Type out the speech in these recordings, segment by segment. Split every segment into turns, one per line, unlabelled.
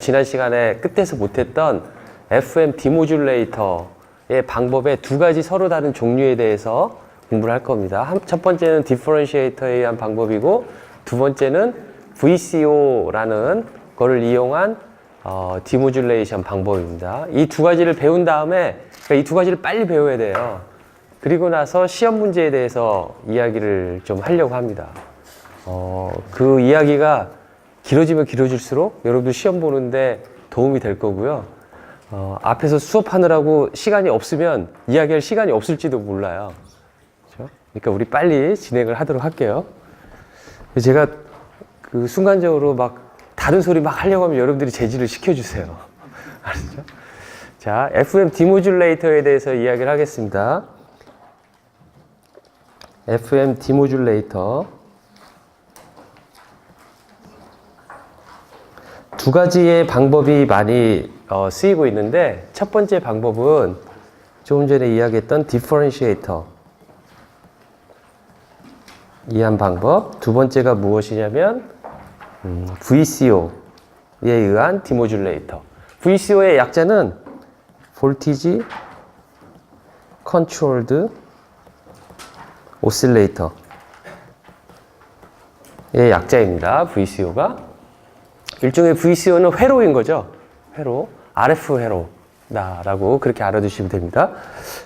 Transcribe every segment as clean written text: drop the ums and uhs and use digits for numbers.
지난 시간에 끝에서 못했던 FM 디모듈레이터의 방법의 두 가지 서로 다른 종류에 대해서 공부를 할 겁니다. 첫 번째는 디퍼런시에이터에 의한 방법이고, 두 번째는 VCO라는 거를 이용한 디모듈레이션 방법입니다. 이 두 가지를 배운 다음에, 그러니까 이 두 가지를 빨리 배워야 돼요. 그리고 나서 시험 문제에 대해서 이야기를 좀 하려고 합니다. 그 이야기가 길어지면 길어질수록 여러분들 시험 보는데 도움이 될 거고요. 앞에서 수업하느라고 시간이 없으면 이야기할 시간이 없을지도 몰라요. 그렇죠? 그러니까 우리 빨리 진행을 하도록 할게요. 제가 그 순간적으로 막 다른 소리 막 하려고 하면 여러분들이 제지를 시켜주세요. 알았죠? 자, FM 디모듈레이터에 대해서 이야기를 하겠습니다. FM 디모듈레이터. 두 가지의 방법이 많이 쓰이고 있는데, 첫 번째 방법은 조금 전에 이야기했던 디퍼런시에이터 이해한 방법. 두 번째가 무엇이냐면 VCO에 의한 디모듈레이터. VCO의 약자는 Voltage Controlled Oscillator의 약자입니다. VCO가. 일종의 VCO는 회로인 거죠. 회로. RF 회로다라고 그렇게 알아두시면 됩니다.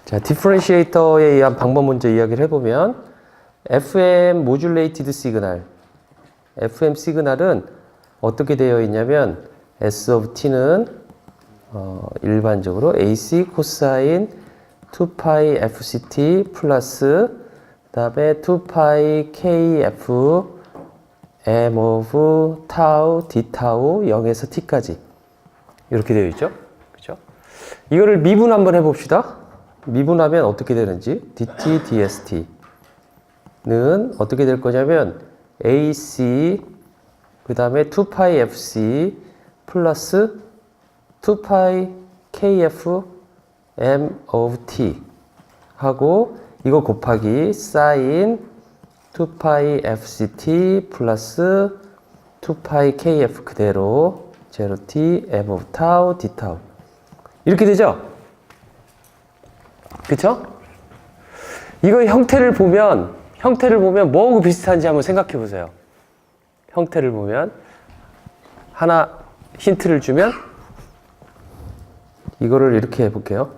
자, 디퍼런시에이터에 의한 방법 먼저 이야기를 해보면, FM 모듈레이티드 시그널. FM 시그널은 어떻게 되어 있냐면, S of T는 일반적으로 AC 코사인 2파이 FCT 플러스 그다음에 2파이 KF M of 타우, D 타우, 0에서 T까지. 이렇게 되어 있죠? 그죠? 이거를 미분 한번 해봅시다. 미분하면 어떻게 되는지. DT, DST는 어떻게 될 거냐면, AC, 그 다음에 2파이 FC, 플러스 2파이 KF, M of T 하고, 이거 곱하기 사인 2파이 FCT 플러스 2파이 KF 그대로 0T M of 타우 D 타우 이렇게 되죠? 그쵸? 이거 형태를 보면 뭐하고 비슷한지 한번 생각해 보세요. 형태를 보면 하나 힌트를 주면 이거를 이렇게 해볼게요.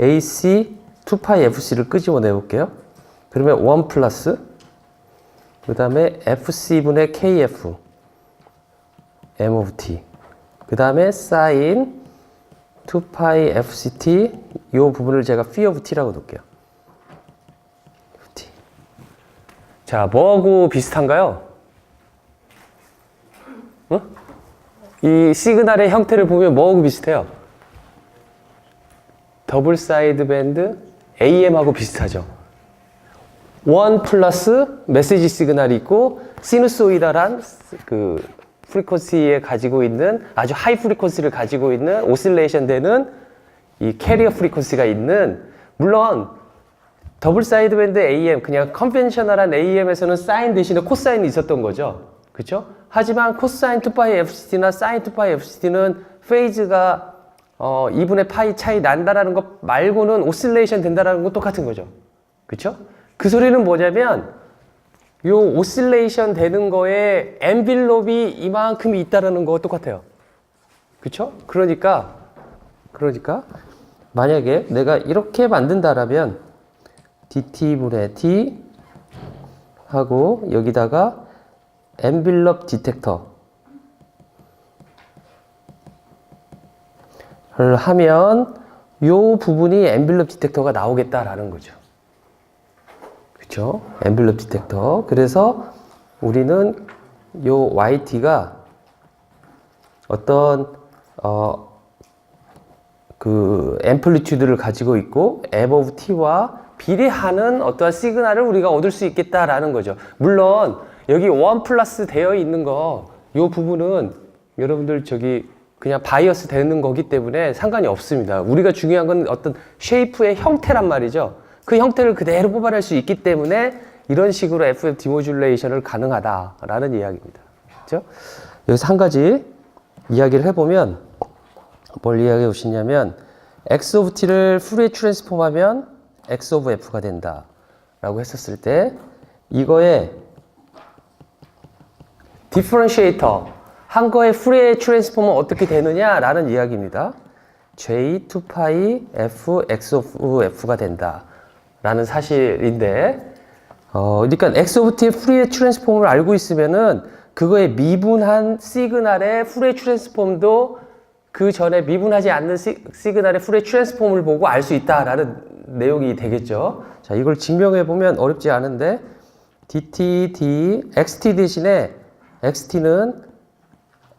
AC 2파이 FC를 끄집어내 볼게요. 그러면 1 플러스 그 다음에 FC분의 KF M of T 그 다음에 사인 2파이 FCT 이 부분을 제가 phi of T라고 놓을게요. T. 자, 뭐하고 비슷한가요? 이 시그널의 형태를 보면 뭐하고 비슷해요? 더블 사이드 밴드 AM하고 비슷하죠. 1 플러스 메시지 시그널이 있고, 시누소이달한 그 프리퀀시에 가지고 있는 아주 하이 프리퀀시를 가지고 있는 오실레이션 되는 이 캐리어 프리퀀시가 있는, 물론 더블 사이드 밴드 AM, 그냥 컨벤셔널한 AM에서는 사인 대신에 코사인이 있었던 거죠. 그렇죠? 하지만 코사인 2파이 FCT나 사인 2파이 FCT는 페이즈가 2분의 파이 차이 난다라는 것 말고는 오실레이션 된다라는 건 똑같은 거죠. 그렇죠? 그 소리는 뭐냐면, 요 오실레이션 되는 거에 엔빌롭이 이만큼 있다라는 거와 똑같아요. 그쵸? 그러니까 만약에 내가 이렇게 만든다라면 DT분의 T 하고 여기다가 엔빌롭 디텍터를 하면 요 부분이 엔빌롭 디텍터가 나오겠다라는 거죠. 그렇죠? 엔빌롭 디텍터. 그래서 우리는 요 YT가 어떤 그 앰플리튜드를 가지고 있고 M of T와 비례하는 어떠한 시그널을 우리가 얻을 수 있겠다라는 거죠. 물론 여기 1 플러스 되어 있는 거 요 부분은 여러분들 저기 그냥 바이어스 되는 거기 때문에 상관이 없습니다. 우리가 중요한 건 어떤 쉐이프의 형태란 말이죠. 그 형태를 그대로 뽑아낼 수 있기 때문에 이런 식으로 FM 디모듈레이션을 가능하다라는 이야기입니다. 그렇죠? 여기서 한 가지 이야기를 해보면 뭘 이야기해 오시냐면 x of t를 푸리에 트랜스폼하면 x of f가 된다 라고 했었을 때 이거의 디퍼런시에이터 한 거의 푸리에 트랜스폼은 어떻게 되느냐 라는 이야기입니다. j2파이 f x of f가 된다 라는 사실인데 그러니까 x of t의 푸리에 트랜스폼을 알고 있으면은 그거의 미분한 시그널의 푸리에 트랜스폼도 그 전에 미분하지 않는 시그널의 푸리에 트랜스폼을 보고 알 수 있다라는 내용이 되겠죠. 자, 이걸 증명해 보면 어렵지 않은데 dt, d, xt 대신에 xt는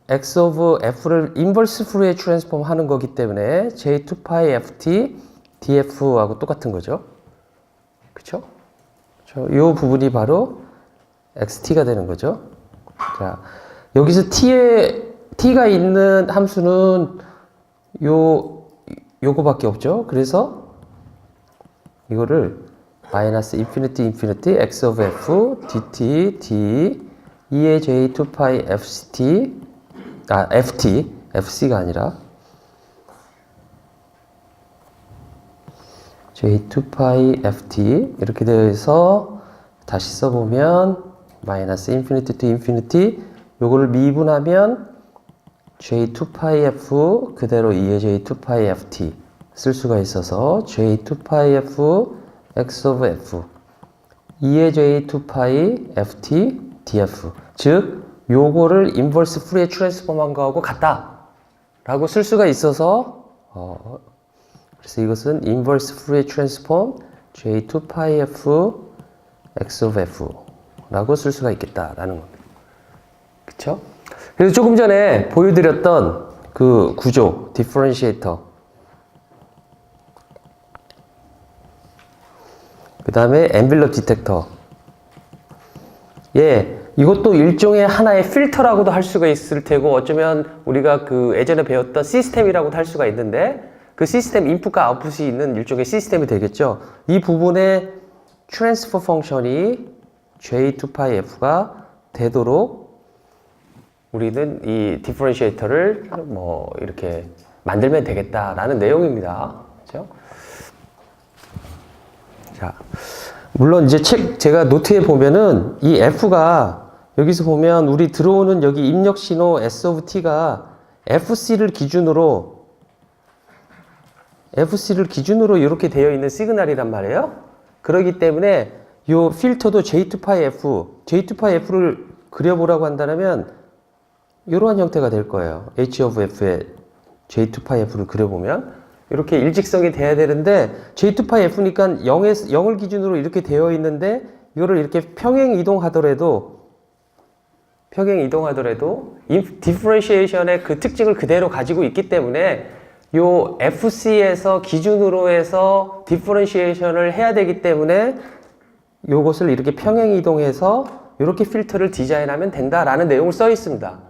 x of f를 인버스 푸리에 트랜스폼 하는 거기 때문에 j2파이 ft df하고 똑같은 거죠. 그쵸? 이 부분이 바로 xt가 되는 거죠. 자, 여기서 t가 있는 함수는 요거밖에 없죠. 그래서 이거를 마이너스 인피니티 인피니티 x of f dt d 2의 j2파이 fc가 아니라 j2파이 ft 이렇게 되어서 다시 써보면 마이너스 인피니티 to 인피니티 요거를 미분하면 j2파이 f 그대로 2의 j2파이 ft 쓸 수가 있어서 j2파이 f x of f 2의 j2파이 ft df 즉 요거를 인버스 푸리에 트랜스폼한 거하고 같다 라고 쓸 수가 있어서 그래서 이것은 인버스 푸리에 트랜스폼 j2파이 f x of f 라고 쓸 수가 있겠다라는 겁니다. 그쵸? 그래서 조금 전에 보여드렸던 그 구조, 디퍼런시에이터. 그 다음에 엔빌럽 디텍터. 예, 이것도 일종의 하나의 필터라고도 할 수가 있을 테고, 어쩌면 우리가 그 예전에 배웠던 시스템이라고도 할 수가 있는데, 그 시스템 인풋과 아웃풋이 있는 일종의 시스템이 되겠죠. 이 부분의 트랜스퍼 펑션이 j2파이-f가 되도록 우리는 이 디퍼런시에이터를 뭐 이렇게 만들면 되겠다라는 내용입니다. 그렇죠? 자, 물론 이제 제가 노트에 보면은 이 f가 여기서 보면 우리 들어오는 여기 입력 신호 s of t가 fc를 기준으로 이렇게 되어 있는 시그널이란 말이에요. 그렇기 때문에 요 필터도 j2파이-f를 그려보라고 한다면 이러한 형태가 될 거예요. h of f에 j2파이-f를 그려보면 이렇게 일직선이 돼야 되는데 j2파이-f니까 0을 기준으로 이렇게 되어 있는데 이거를 이렇게 평행 이동하더라도 디퍼런시에이션의 그 특징을 그대로 가지고 있기 때문에 요 fc에서 기준으로 해서 디퍼런시에이션을 해야 되기 때문에 요것을 이렇게 평행 이동해서 이렇게 필터를 디자인하면 된다라는 내용을 써 있습니다.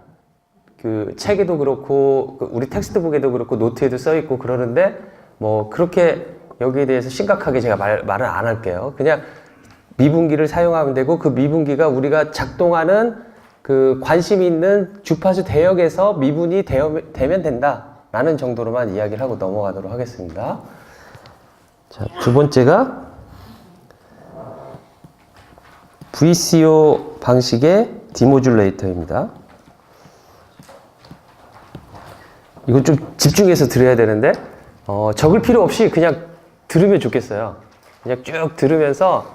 그 책에도 그렇고 우리 텍스트북에도 그렇고 노트에도 써 있고 그러는데 뭐 그렇게 여기에 대해서 심각하게 제가 말을 안 할게요. 그냥 미분기를 사용하면 되고 그 미분기가 우리가 작동하는 그 관심 있는 주파수 대역에서 미분이 되면 된다라는 정도로만 이야기를 하고 넘어가도록 하겠습니다. 자, 두 번째가 VCO 방식의 디모듈레이터입니다. 이건 좀 집중해서 들어야 되는데 적을 필요 없이 그냥 들으면 좋겠어요. 그냥 쭉 들으면서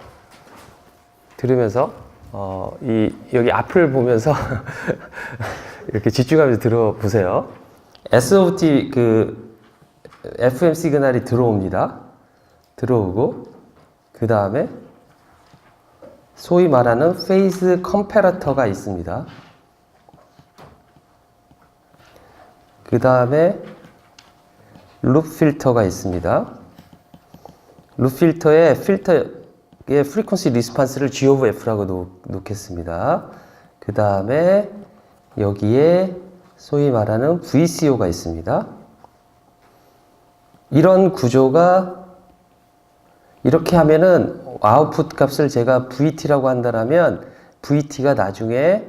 여기 앞을 보면서 이렇게 집중하면서 들어보세요. SOT 그 FM 시그널이 들어옵니다. 들어오고 그 다음에 소위 말하는 페이즈 컴패러터가 있습니다. 그 다음에 룹 필터가 있습니다. 룹 필터의 프리퀀시 리스판스를 G of F라고 놓겠습니다. 그 다음에 여기에 소위 말하는 VCO가 있습니다. 이런 구조가 이렇게 하면은 아웃풋 값을 제가 VT라고 한다면 VT가 나중에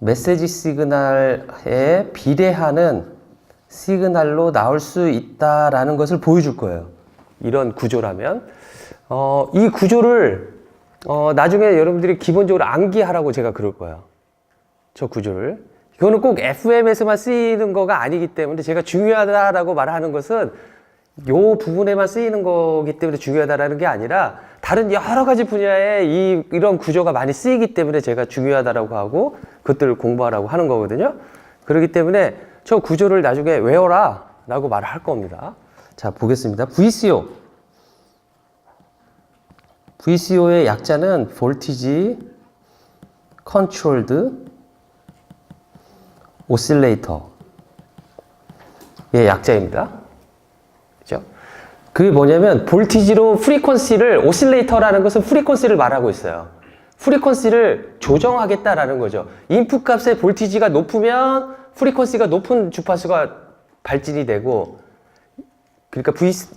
메시지 시그널에 비례하는 시그널로 나올 수 있다라는 것을 보여줄 거예요. 이런 구조라면. 이 구조를 나중에 여러분들이 기본적으로 암기하라고 제가 그럴 거예요. 저 구조를. 이거는 꼭 FM에서만 쓰이는 거가 아니기 때문에 제가 중요하다라고 말하는 것은 요 부분에만 쓰이는 거기 때문에 중요하다라는 게 아니라 다른 여러 가지 분야에 이런 구조가 많이 쓰이기 때문에 제가 중요하다라고 하고 그것들을 공부하라고 하는 거거든요. 그렇기 때문에 저 구조를 나중에 외워라 라고 말을 할 겁니다. 자, 보겠습니다. VCO. VCO의 약자는 Voltage Controlled Oscillator의 약자입니다. 그죠? 그게 뭐냐면 볼티지로 프리퀀시를 오실레이터라는 것은 프리퀀시를 말하고 있어요. 프리퀀시를 조정하겠다라는 거죠. 인풋 값의 볼티지가 높으면 프리퀀시가 높은 주파수가 발진이 되고, 그러니까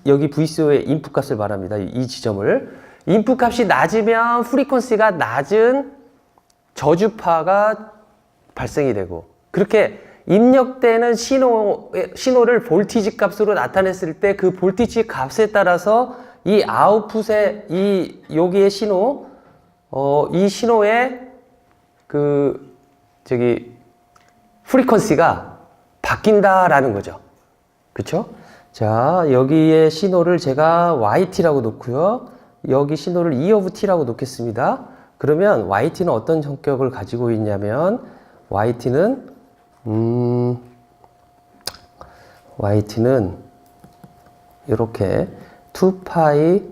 여기 VCO의 인풋 값을 말합니다. 이 지점을. 인풋 값이 낮으면 프리퀀시가 낮은 저주파가 발생이 되고, 그렇게 입력되는 신호를 볼티지 값으로 나타냈을 때 그 볼티지 값에 따라서 이 아웃풋의 여기의 신호, 이 신호의 프리퀀시가 바뀐다라는 거죠. 그쵸? 자, 여기에 신호를 제가 YT라고 놓고요. 여기 신호를 E of T라고 놓겠습니다. 그러면 YT는 어떤 성격을 가지고 있냐면, YT는 이렇게 2파이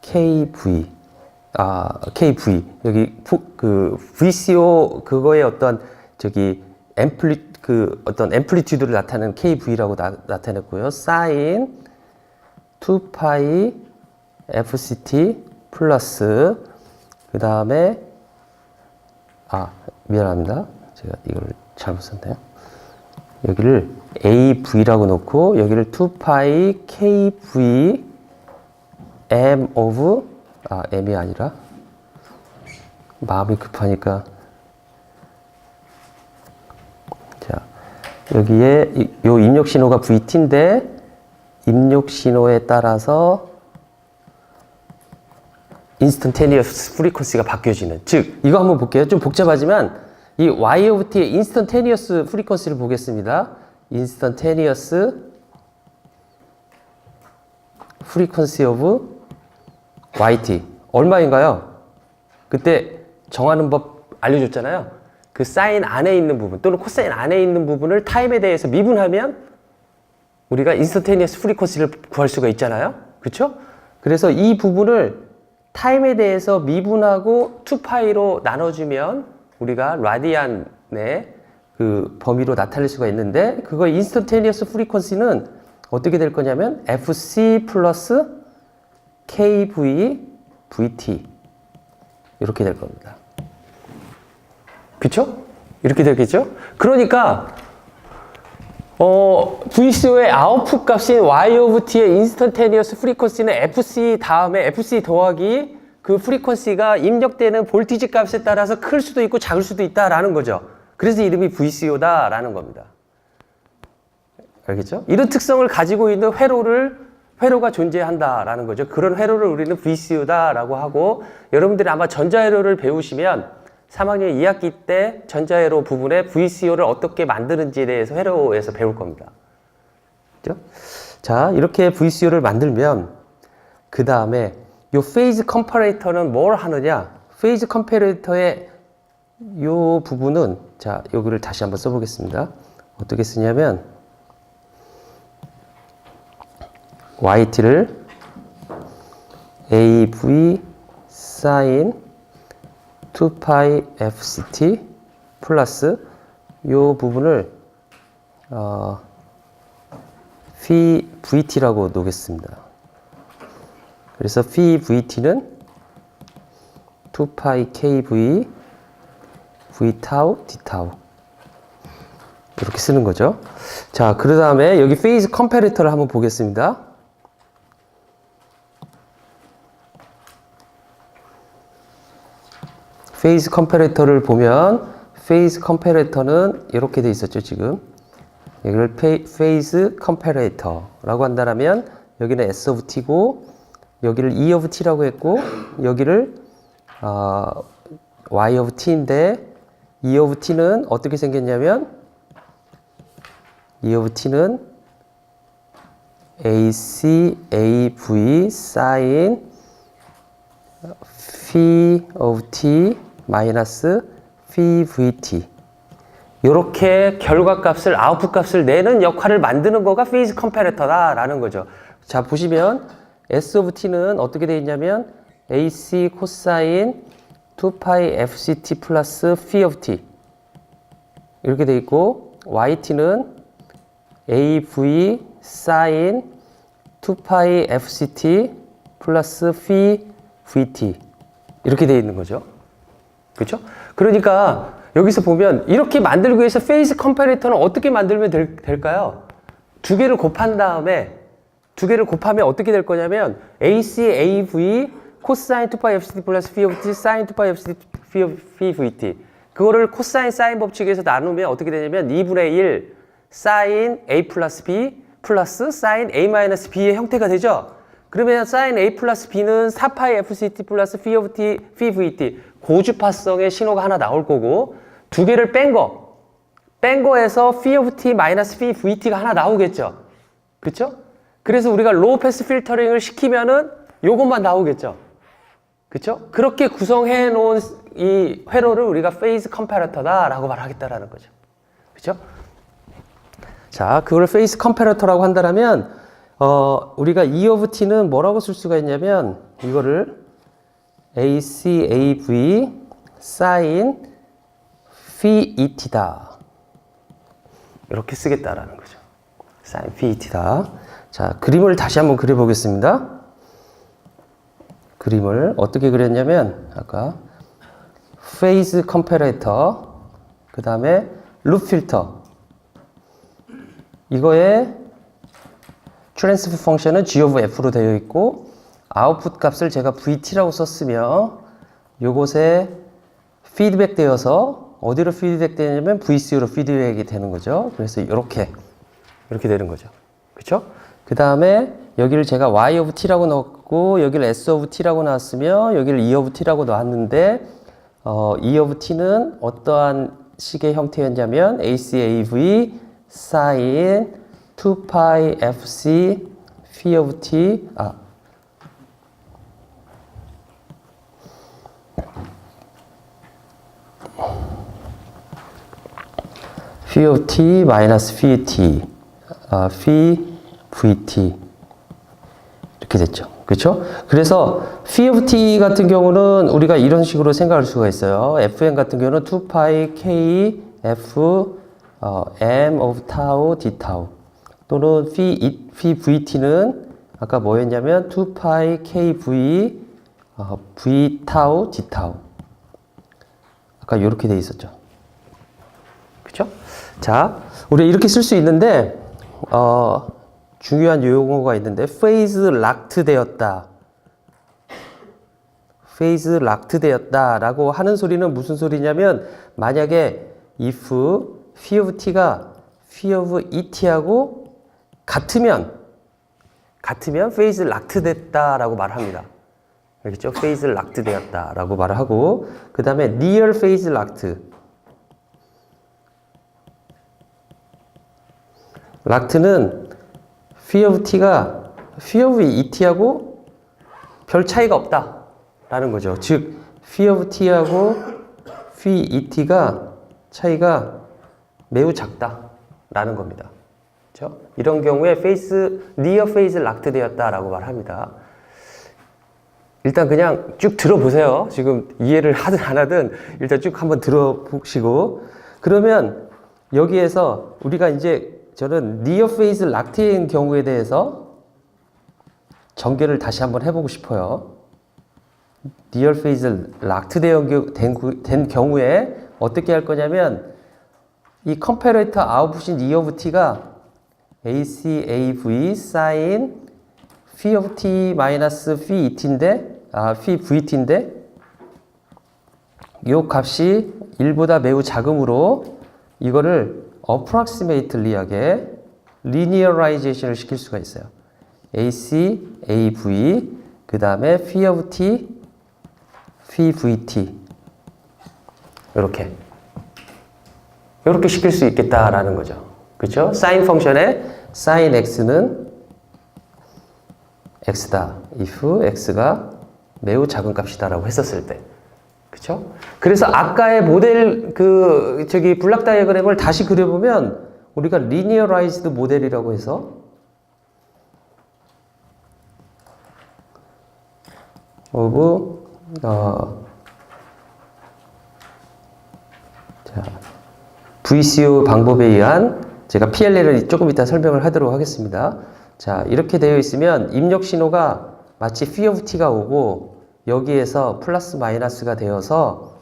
KV, KV, 여기 VCO 그거의 어떤 어떤 앰플리튜드를 나타내는 KV라고 나타냈고요. sin 2파이 FCT 플러스, 그 다음에, 미안합니다. 제가 이걸 잘못 썼네요. 여기를 AV라고 놓고, 여기를 2파이 KV M of, M이 아니라, 마음이 급하니까. 자, 여기에, 요 입력 신호가 VT인데, 입력 신호에 따라서, 인스턴테니어스 프리퀀시가 바뀌어지는. 즉, 이거 한번 볼게요. 좀 복잡하지만, 이 Y of T의 인스턴테니어스 프리퀀시를 보겠습니다. 인스턴테니어스 프리퀀시 오브 YT. 얼마인가요? 그때 정하는 법 알려줬잖아요. 그 사인 안에 있는 부분 또는 코사인 안에 있는 부분을 타임에 대해서 미분하면 우리가 인스턴테니어스 프리퀀시를 구할 수가 있잖아요. 그렇죠? 그래서 이 부분을 타임에 대해서 미분하고 2파이로 나눠주면 우리가 라디안의 그 범위로 나타낼 수가 있는데, 그거 인스턴테니어스 프리퀀시는 어떻게 될 거냐면 FC 플러스 KV VT 이렇게 될 겁니다. 그쵸? 이렇게 되겠죠? 그러니까 VCO의 아웃풋 값인 Y of T의 인스턴테니어스 프리퀀시는 FC 다음에 FC 더하기 그 프리퀀시가 입력되는 볼티지 값에 따라서 클 수도 있고 작을 수도 있다라는 거죠. 그래서 이름이 VCO다라는 겁니다. 알겠죠? 이런 특성을 가지고 있는 회로가 존재한다라는 거죠. 그런 회로를 우리는 VCO다라고 하고, 여러분들이 아마 전자회로를 배우시면 3학년 2학기 때 전자회로 부분에 VCO를 어떻게 만드는지에 대해서 회로에서 배울 겁니다. 그죠? 자, 이렇게 VCO를 만들면 그 다음에 요 페이즈 컴퍼레이터는 뭘 하느냐? 페이즈 컴퍼레이터의 요 부분은, 자, 여기를 다시 한번 써보겠습니다. 어떻게 쓰냐면 YT를 AV sin 2파이 FCT 플러스 요 부분을 phi VT라고 놓겠습니다. 그래서 phi VT는 2파이 KV V 타우 D 타우 이렇게 쓰는 거죠. 자, 그 다음에 여기 페이즈 컴패리터를 한번 보겠습니다. 페이즈 컴패리터를 보면 페이즈 컴패레이터는 이렇게 돼 있었죠, 지금. 여기를 페이즈 컴패레이터라고 한다면 여기는 S of T고 여기를 E of T라고 했고 여기를 Y of T인데 E of T는 어떻게 생겼냐면 E of T는 AC AV sin phi of T 마이너스 phi VT 이렇게 결과값을 아웃풋 값을 내는 역할을 만드는 거가 페이즈 컴패레이터다라는 거죠. 자 보시면 S of T는 어떻게 되어 있냐면 AC 코사인 2파이 FCT 플러스 phi of T 이렇게 되어 있고 YT는 AV sin 2파이 FCT 플러스 phi VT 이렇게 되어 있는 거죠. 그렇죠? 그러니까 여기서 보면 이렇게 만들기 위해서 페이즈 컴패레이터는 어떻게 만들면 될까요? 두 개를 곱한 다음에 두 개를 곱하면 어떻게 될 거냐면 AC, AV, 코사인 2파이 FCT 플러스 phi of T, sin 2파이 FCT, phi VT 그거를 코사인 사인 법칙에서 나누면 어떻게 되냐면 2분의 1 sin A 플러스 B 플러스 sin A 마이너스 B의 형태가 되죠? 그러면 sin A 플러스 B는 4파이 FCT 플러스 phi of T, phi VT 고주파성의 신호가 하나 나올 거고 두 개를 뺀 거에서 phi of T 마이너스 phi VT가 하나 나오겠죠? 그쵸? 그래서 우리가 로우 패스 필터링을 시키면은 요것만 나오겠죠? 그쵸? 그렇게 구성해 놓은 이 회로를 우리가 페이즈 컴패레이터다 라고 말하겠다라는 거죠. 그쵸? 자, 그걸 페이즈 컴패레이터라고 한다면 우리가 E of T는 뭐라고 쓸 수가 있냐면 이거를 AC, AV, sin, phi ET다. 이렇게 쓰겠다라는 거죠. sin, phi ET다. 자, 그림을 다시 한번 그려보겠습니다. 그림을 어떻게 그렸냐면 아까 페이즈 컴패레이터 그 다음에 룹 필터 이거에 트랜스퍼 펑션은 G of F로 되어 있고 아웃풋 값을 제가 VT라고 썼으며 요것에 피드백 되어서 어디로 피드백 되냐면 VCU로 피드백이 되는 거죠. 그래서 이렇게 되는 거죠. 그렇죠? 그 다음에 여기를 제가 Y of T라고 넣었고 여기를 S of T라고 놨으며 여기를 E of T라고 놨는데 E of T는 어떠한 식의 형태였냐면 ACAV sin 2파이 FC phi of T phi of T 마이너스 phi T phi VT 이렇게 됐죠. 그렇죠? 그래서 phi of T 같은 경우는 우리가 이런 식으로 생각할 수가 있어요. Fn 같은 경우는 2파이 K F M of tau d tau 또는 phi VT는 아까 뭐였냐면 2파이 KV V tau d tau 아까 이렇게 돼 있었죠. 그렇죠? 자, 우리 이렇게 쓸 수 있는데 중요한 용어가 있는데 페이즈 락트 되었다. 페이즈 락트 되었다라고 하는 소리는 무슨 소리냐면 만약에 if phi of t가 phi of et하고 같으면 페이즈 락트 됐다라고 말합니다. 알겠죠? 페이즈 락트 되었다라고 말을 하고 그 다음에 near phase 락트 락트는 phi of t가 phi of et하고 별 차이가 없다라는 거죠. 즉 phi of t하고 phi et가 차이가 매우 작다라는 겁니다. 그렇죠? 이런 경우에 near phase 락트 되었다라고 말합니다. 일단 그냥 쭉 들어보세요. 지금 이해를 하든 안 하든 일단 쭉 한번 들어보시고 그러면 여기에서 우리가 이제 저는 near phase 락트인 경우에 대해서 전개를 다시 한번 해보고 싶어요. near phase 락트 된 경우에 어떻게 할 거냐면 이 컴패레이터 아웃풋인 E of T가 ACAV sin phi of T 마이너스 phi ET인데 phi VT인데 이 값이 1보다 매우 작으므로 이거를 approximately하게 linearization을 시킬 수가 있어요. AC, AV, 그 다음에 phi of t, phi vt. 이렇게 시킬 수 있겠다라는 거죠. 그렇죠? sin 펑션의 sin x는 x다. if x가 매우 작은 값이다라고 했었을 때. 그렇죠? 그래서 아까의 모델 블락 다이어그램을 다시 그려보면 우리가 linearized 모델이라고 해서 VCO 방법에 의한 제가 PLL을 조금 이따 설명을 하도록 하겠습니다. 자, 이렇게 되어 있으면 입력 신호가 마치 phi of t가 오고 여기에서 플러스 마이너스가 되어서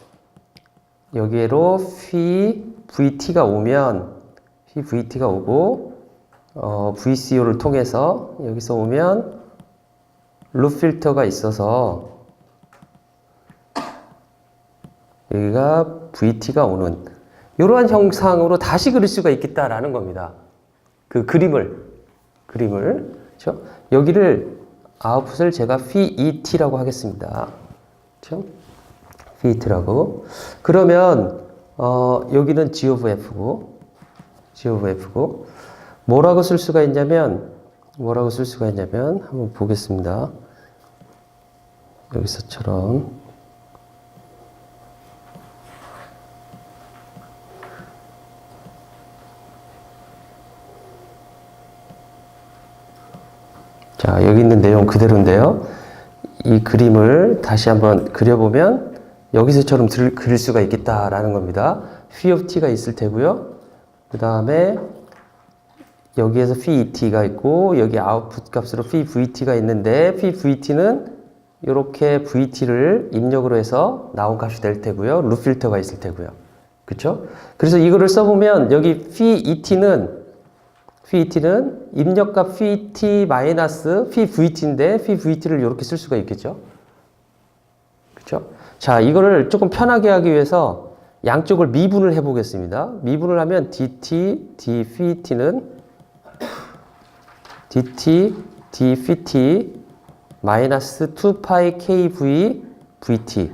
여기로 phi vt가 오면 phi vt가 오고 VCO를 통해서 여기서 오면 룹 필터가 있어서 여기가 VT가 오는 이러한 형상으로 다시 그릴 수가 있겠다라는 겁니다. 그 그림을 그렇죠? 여기를 아웃풋을 제가 phi et라고 하겠습니다. 그렇죠? phi et라고. 그러면 여기는 g of f고 뭐라고 쓸 수가 있냐면 한번 보겠습니다. 여기서처럼 자, 여기 있는 내용 그대로인데요. 이 그림을 다시 한번 그려보면 여기서처럼 그릴 수가 있겠다라는 겁니다. phi of t가 있을 테고요. 그 다음에 여기에서 phi et가 있고 여기 아웃풋 값으로 phi vt가 있는데 phi vt는 이렇게 vt를 입력으로 해서 나온 값이 될 테고요. 룹 필터가 있을 테고요. 그렇죠? 그래서 이거를 써보면 여기 phi et는 입력값 phi t 마이너스 phi vt인데 phi vt를 이렇게 쓸 수가 있겠죠. 그렇죠? 자, 이거를 조금 편하게 하기 위해서 양쪽을 미분을 해 보겠습니다. 미분을 하면 dt d phi t는 dt d phi t 마이너스 2파이 kv vt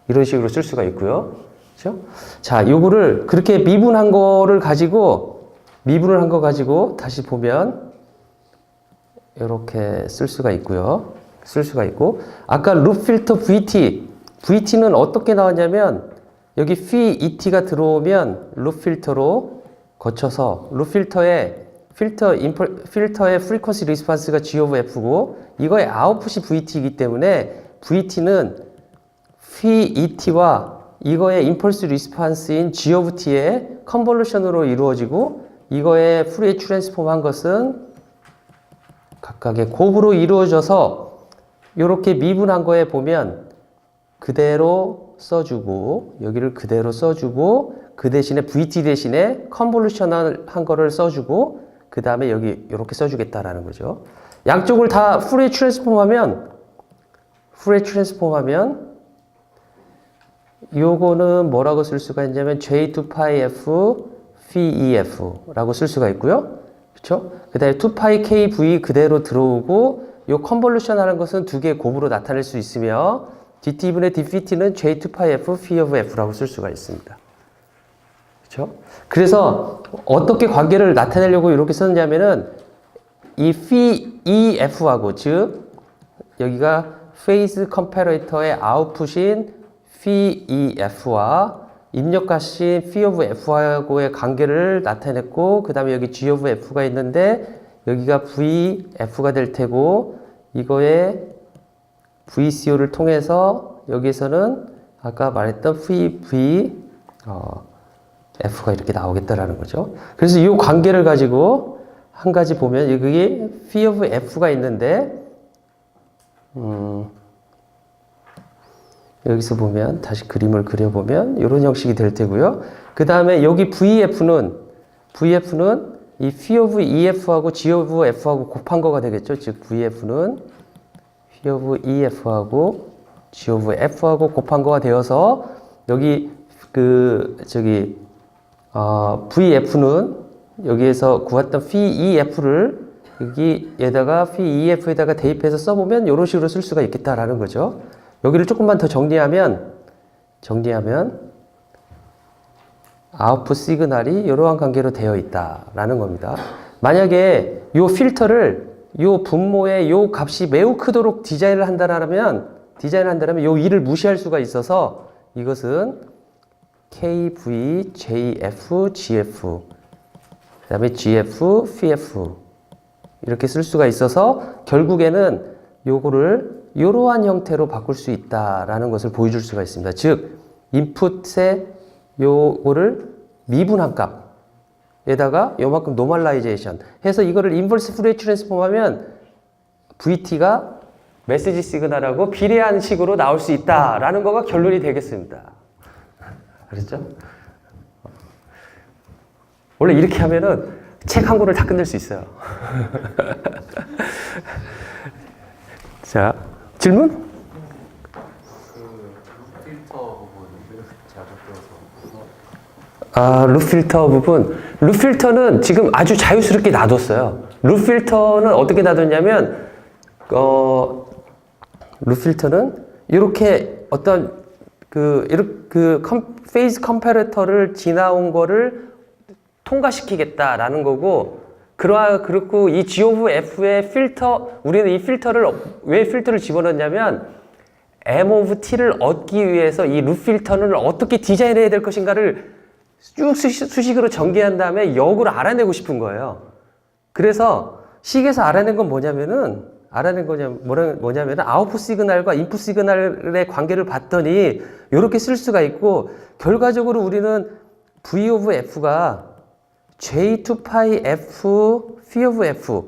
이런 식으로 쓸 수가 있고요. 그렇죠? 자, 요거를 그렇게 미분한 거 가지고 다시 보면 이렇게 쓸 수가 있고요. 아까 룹 필터 vt는 어떻게 나왔냐면 여기 phi et가 들어오면 룹 필터로 거쳐서 룹 필터의 frequency response가 g of f고 이거의 아웃풋이 vt이기 때문에 vt는 phi et와 이거의 impulse response인 g of t의 컨볼루션으로 이루어지고 이거의 푸리에 트랜스폼 한 것은 각각의 곱으로 이루어져서 이렇게 미분한 거에 보면 그대로 써주고 여기를 그대로 써주고 그 대신에 VT 대신에 컨볼루션을 한 거를 써주고 그 다음에 여기 이렇게 써주겠다라는 거죠. 양쪽을 다 푸리에 트랜스폼하면 요거는 뭐라고 쓸 수가 있냐면 J2πf phi ef라고 쓸 수가 있고요. 그렇죠? 그 다음에 2파이 kv 그대로 들어오고 요 컨볼루션 하는 것은 두 개의 곱으로 나타낼 수 있으며 dt분의 dpt는 j2πf phi of f라고 쓸 수가 있습니다. 그렇죠? 그래서 어떻게 관계를 나타내려고 이렇게 썼냐면은 이 phi ef하고 즉 여기가 페이즈 컴패레이터의 아웃풋인 phi ef와 입력값인 phi of f하고의 관계를 나타냈고 그 다음에 여기 g of f가 있는데 여기가 vf가 될 테고 이거의 VCO를 통해서 여기에서는 아까 말했던 F가 이렇게 나오겠다라는 거죠. 그래서 이 관계를 가지고 한 가지 보면 여기 phi of F가 있는데 여기서 보면 다시 그림을 그려보면 이런 형식이 될 테고요. 그 다음에 여기 VF는 이 phi of EF하고 G of F하고 곱한 거가 되겠죠. 즉 VF는 phi of EF하고 G of F하고 곱한 거가 되어서 여기 VF는 여기에서 구했던 phi-ef를 여기에다가 phi-ef에다가 대입해서 써보면 이런 식으로 쓸 수가 있겠다라는 거죠. 여기를 조금만 더 정리하면 아웃풋 시그널이 이러한 관계로 되어 있다라는 겁니다. 만약에 이 필터를 이 분모의 이 값이 매우 크도록 디자인을 한다면 이 일을 무시할 수가 있어서 이것은 KV, JF, GF 그 다음에 GF, PF 이렇게 쓸 수가 있어서 결국에는 요거를 이러한 형태로 바꿀 수 있다라는 것을 보여줄 수가 있습니다. 즉 인풋에 요거를 미분한 값에다가 요만큼 노멀라이제이션 해서 이거를 인버스 푸리어 트랜스폼 하면 VT가 메시지 시그널하고 비례한 식으로 나올 수 있다라는 거가 결론이 되겠습니다. 그렇죠? 원래 이렇게 하면은 책 한 권을 다 끝낼 수 있어요. 자, 질문? 루프 필터 부분. 루프 필터는 지금 아주 자유스럽게 놔뒀어요. 루프 필터는 어떻게 놔뒀냐면, 루프 필터는 이렇게 어떤 페이즈 컴패레터를 지나온 거를 통과시키겠다라는 거고, 그렇고 이 G of F의 필터, 우리는 이 필터를, 왜 필터를 집어넣냐면, M of T를 얻기 위해서 이 루프 필터는 어떻게 디자인해야 될 것인가를 쭉 수식으로 전개한 다음에 역으로 알아내고 싶은 거예요. 그래서 식에서 알아낸 건 뭐냐면은 아웃풋 시그널과 인풋 시그널의 관계를 봤더니 이렇게 쓸 수가 있고, 결과적으로 우리는 V of F가 J2파이 F, phi of F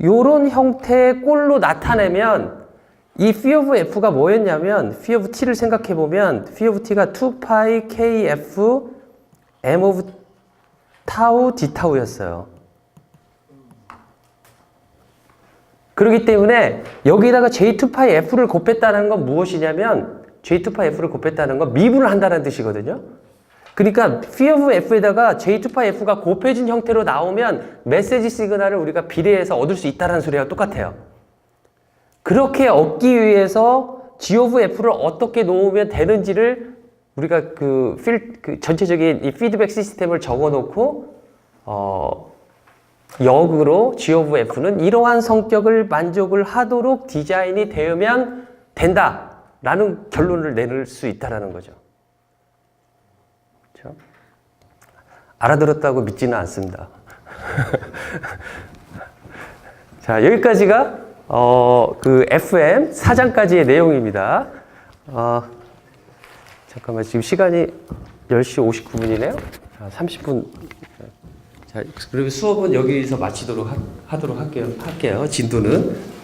요런 형태의 꼴로 나타내면 이 phi of F가 뭐였냐면 phi of T를 생각해보면 phi of T가 2파이 KF M of 타우 D 타우였어요. 그렇기 때문에 여기다가 J2파이 F를 곱했다는 건 무엇이냐면 J2파이 F를 곱했다는 건 미분을 한다는 뜻이거든요. 그러니까 phi of F에다가 J2파이 F가 곱해진 형태로 나오면 메시지 시그널을 우리가 비례해서 얻을 수 있다는 소리와 똑같아요. 그렇게 얻기 위해서 G of F를 어떻게 놓으면 되는지를 우리가 전체적인 이 피드백 시스템을 적어놓고 역으로 G of F는 이러한 성격을 만족을 하도록 디자인이 되면 된다라는 결론을 내릴 수 있다라는 거죠. 그렇죠? 알아들었다고 믿지는 않습니다. 자, 여기까지가 FM 4장까지의 내용입니다. 잠깐만, 지금 시간이 10시 59분이네요. 자, 30분. 자, 그리고 수업은 여기서 마치도록 하도록 할게요. 진도는.